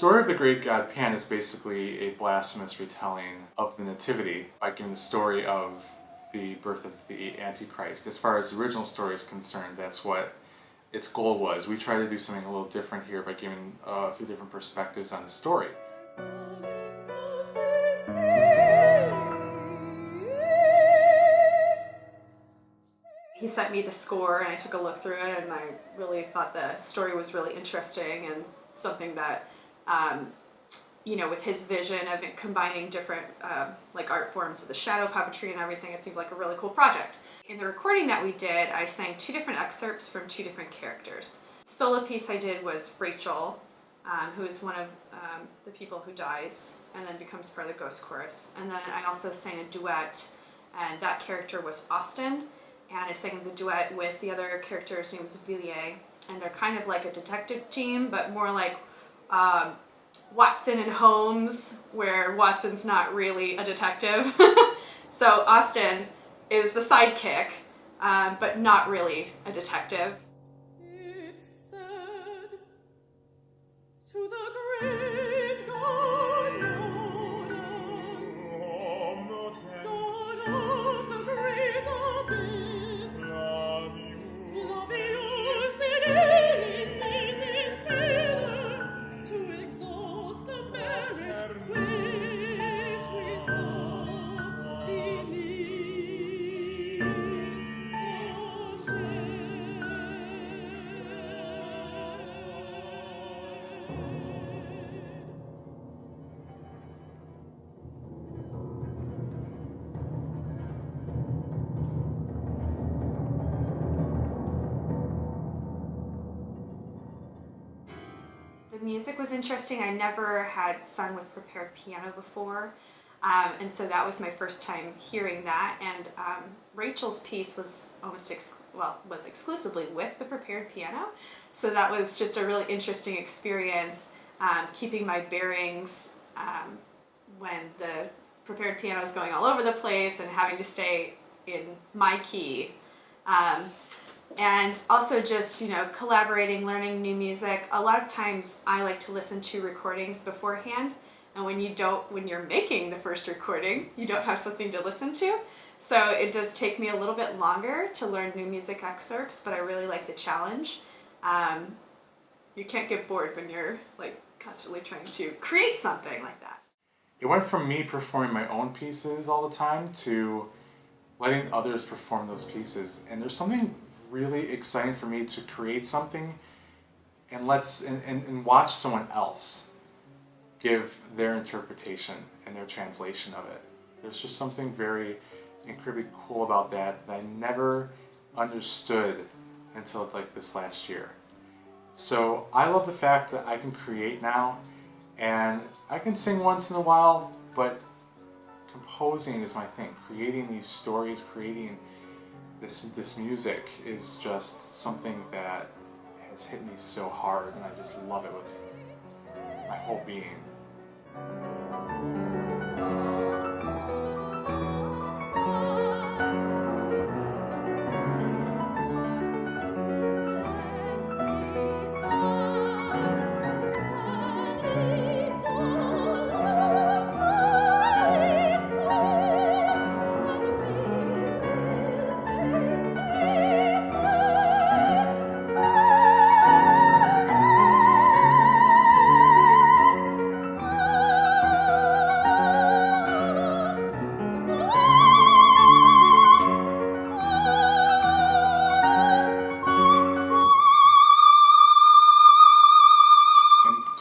story of the great god Pan is basically a blasphemous retelling of the Nativity by giving the story of the birth of the Antichrist. As far as the original story is concerned, that's what its goal was. We try to do something a little different here by giving a few different perspectives on the story. He sent me the score and I took a look through it, and I really thought the story was really interesting and something that, you know, with his vision of it combining different like art forms with the shadow puppetry and everything, it seemed like a really cool project. In the recording that we did, I sang 2 different excerpts from 2 different characters. The solo piece I did was Rachel, who is one of the people who dies and then becomes part of the ghost chorus. And then I also sang a duet, and that character was Austin. And I sang the duet with the other character's name was Villiers, and they're kind of like a detective team, but more like Watson and Holmes, where Watson's not really a detective. So Austin is the sidekick, but not really a detective. It's said to the great God, God of the great abyss, Labius in Hades made his favor to exalt the marriage which we saw beneath the shade. The music was interesting. I never had sung with prepared piano before, and so that was my first time hearing that. And Rachel's piece was almost was exclusively with the prepared piano, so that was just a really interesting experience, keeping my bearings when the prepared piano is going all over the place and having to stay in my key. And also just, you know, collaborating, learning new music. A lot of times I like to listen to recordings beforehand, and when you're making the first recording, you don't have something to listen to. So it does take me a little bit longer to learn new music excerpts, but I really like the challenge. You can't get bored when you're like constantly trying to create something like that. It went from me performing my own pieces all the time to letting others perform those pieces. And there's something really exciting for me to create something and watch someone else give their interpretation and their translation of it. There's just something very incredibly cool about that I never understood until like this last year. So I love the fact that I can create now, and I can sing once in a while, but composing is my thing. Creating these stories, creating this music is just something that has hit me so hard, and I just love it with my whole being.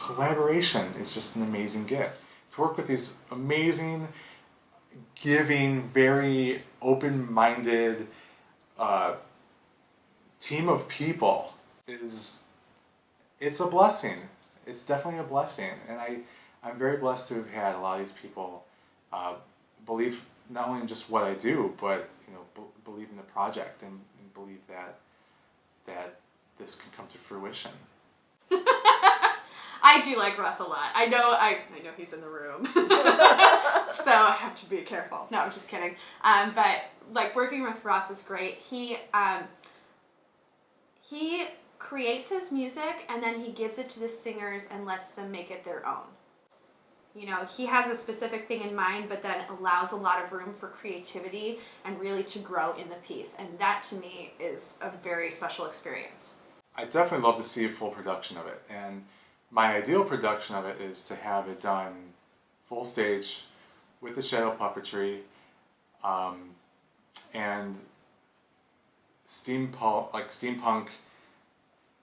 Collaboration is just an amazing gift. To work with these amazing, giving, very open-minded team of people it's a blessing. It's definitely a blessing, and I'm very blessed to have had a lot of these people believe not only in just what I do, but believe in the project and believe that this can come to fruition. I do like Russ a lot. I know he's in the room, so I have to be careful. No, I'm just kidding. But like working with Russ is great. He creates his music and then he gives it to the singers and lets them make it their own. You know, he has a specific thing in mind, but then allows a lot of room for creativity and really to grow in the piece. And that to me is a very special experience. I definitely love to see a full production of it. And my ideal production of it is to have it done full stage with the shadow puppetry and steampunk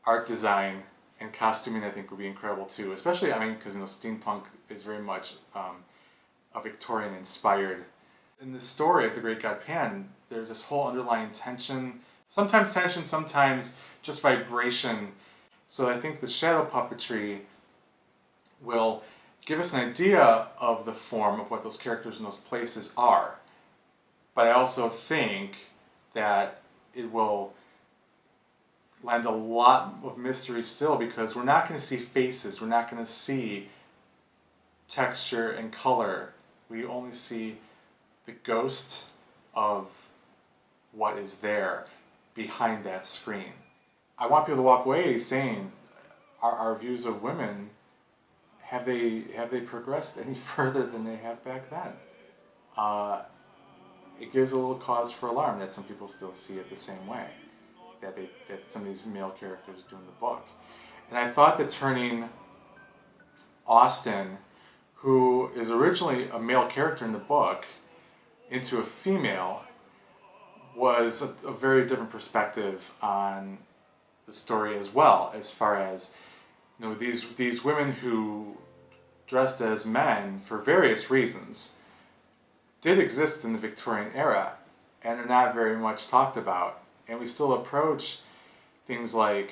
art design and costuming. I think would be incredible too, especially because steampunk is very much a Victorian inspired. In the story of the Great God Pan, there's this whole underlying tension, sometimes just vibration. So I think the shadow puppetry will give us an idea of the form of what those characters in those places are. But I also think that it will lend a lot of mystery still, because we're not going to see faces, we're not going to see texture and color. We only see the ghost of what is there behind that screen. I want people to walk away saying, our views of women, have they progressed any further than they have back then? It gives a little cause for alarm that some people still see it the same way that some of these male characters do in the book. And I thought that turning Austin, who is originally a male character in the book, into a female was a very different perspective on the story as well, as far as these women who dressed as men for various reasons did exist in the Victorian era and are not very much talked about. And we still approach things like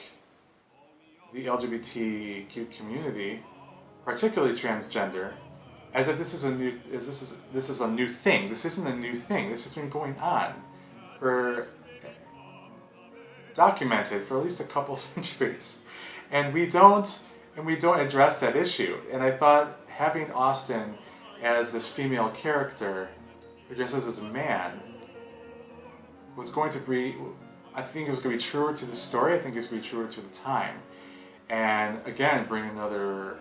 the LGBTQ community, particularly transgender, as if this is a new thing. This isn't a new thing. This has been going on documented for at least a couple centuries, and we don't address that issue. And I thought having Austin as this female character who dresses as a man was going to be, I think it was going to be truer to the story. I think it was going to be truer to the time, and again bring another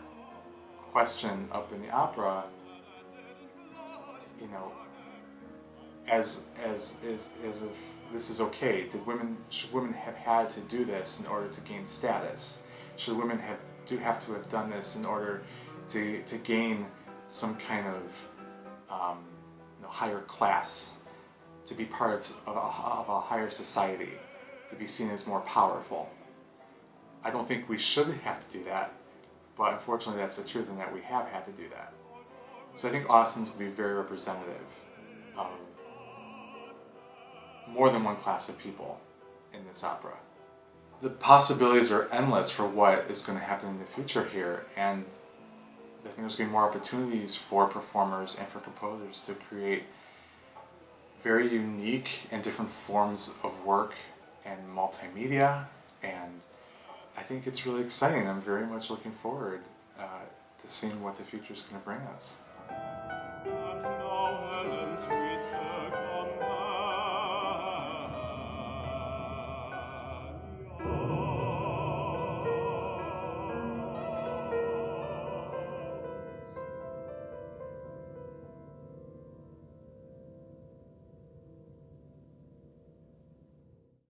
question up in the opera. As if this is okay. Should women have had to do this in order to gain status? Should women have to have done this in order to gain some kind of higher class, to be part of a higher society, to be seen as more powerful? I don't think we should have to do that, but unfortunately that's the truth, and that we have had to do that. So I think Austin's will be very representative of more than one class of people in this opera. The possibilities are endless for what is going to happen in the future here, and I think there's going to be more opportunities for performers and for composers to create very unique and different forms of work and multimedia, and I think it's really exciting. I'm very much looking forward to seeing what the future is going to bring us.